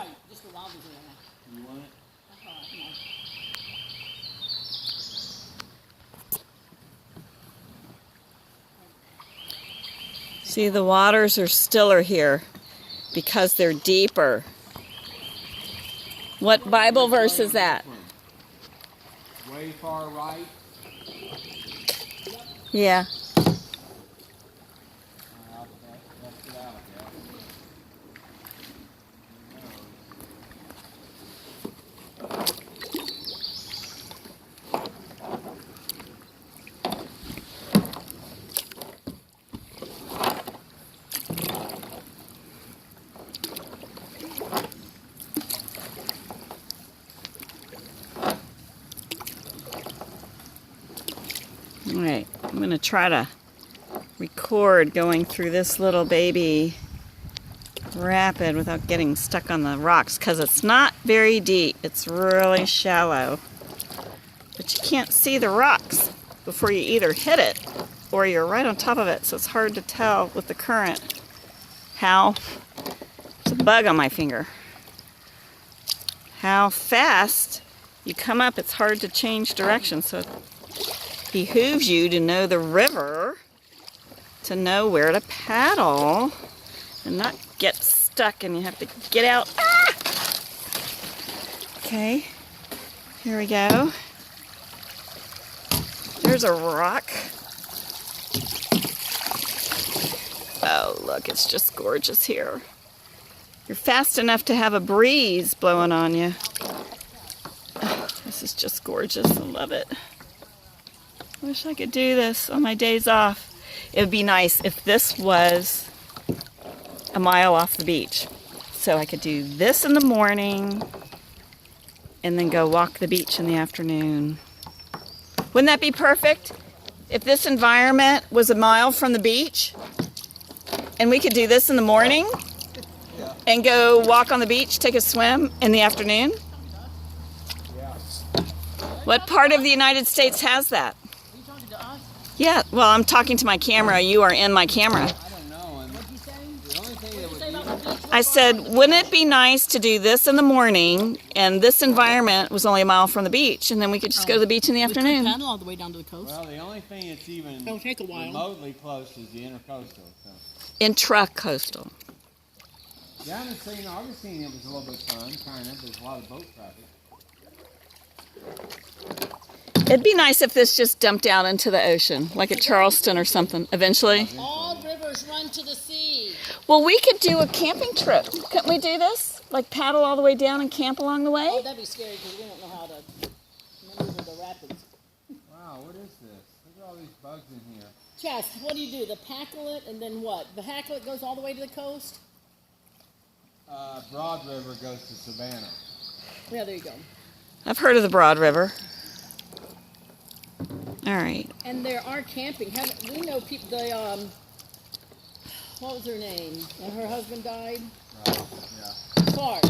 Right, just the wobbles in there. You want it? See, the waters are stiller here because they're deeper. What Bible verse is that? Way far right. Yeah. Let's get out of there. All right, I'm going to try to record going through this little baby rapid without getting stuck on the rocks because it's not very deep. It's really shallow. But you can't see the rocks before you either hit it or you're right on top of it, so it's hard to tell with the current how, it's a bug on my finger, how fast you come up. It's hard to change direction, so it behooves you to know the river, to know where to paddle and not get stuck and you have to get out. Ah! Okay, here we go. There's a rock. Oh, look, it's just gorgeous here. You're fast enough to have a breeze blowing on you. Oh, this is just gorgeous. I love it. Wish I could do this on my days off. It would be nice if this was a mile off the beach. So I could do this in the morning and then go walk the beach in the afternoon. Wouldn't that be perfect? If this environment was a mile from the beach and we could do this in the morning and go walk on the beach, take a swim in the afternoon? What part of the United States has that? Yeah, well, I'm talking to my camera. You are in my camera. I don't know. And the only thing that would be I said, wouldn't it be nice to do this in the morning and this environment was only a mile from the beach and then we could just go to the beach in the afternoon? Paddle all the way down to the coast. well, the only thing that's even It'll take a while. remotely close is the intercoastal. So. Intracoastal. Down in St. Augustine, it was a little bit fun, kind of. There's a lot of boat traffic. It'd be nice if this just dumped out into the ocean, like at Charleston or something, eventually. All rivers run to the sea. Well, we could do a camping trip. Couldn't we do this? Like paddle all the way down and camp along the way? Oh, that'd be scary because we don't know how to maneuver the rapids. Wow, what is this? Look at all these bugs in here. Chess, what do you do? The packlet and then what? The hacklet goes all the way to the coast? Broad River goes to Savannah. Yeah, there you go. I've heard of the Broad River. All right. And there are camping. We know people, what was her name? When her husband died? Right, yeah. Clark.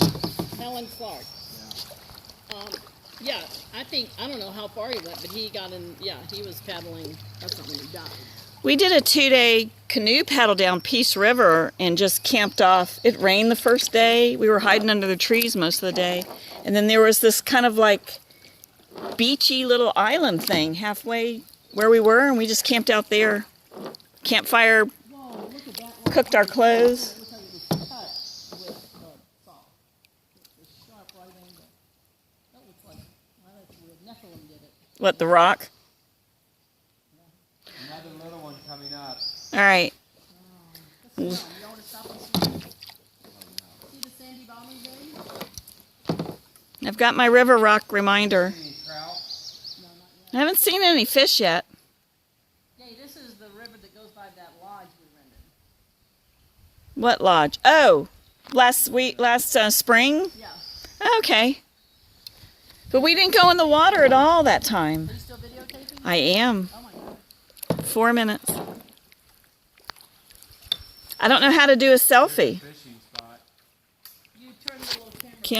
Helen Clark. Yeah. Yeah, I don't know how far he went, but he got in, he was paddling. That's not when he died. We did a 2-day canoe paddle down Peace River and just camped off. It rained the first day. We were hiding under the trees most of the day. And then there was this kind of like beachy little island thing halfway where we were, and we just camped out there. Campfire, Whoa, look at that one. cooked our clothes. Looks like it was cut with saw. It's a sharp right angle. That looks like, that's weird. Nephilim did it. What, the rock? Another little one coming up. All right. You want to stop and see the sandy bottom thing? I've got my river rock reminder. Any trout? No, not yet. I haven't seen any fish yet. Hey, this is the river that goes by that lodge we rented. What lodge? Oh, last spring? Yeah. Okay. But we didn't go in the water at all that time. Are you still videotaping? I am. Oh my God. 4 minutes. I don't know how to do a selfie.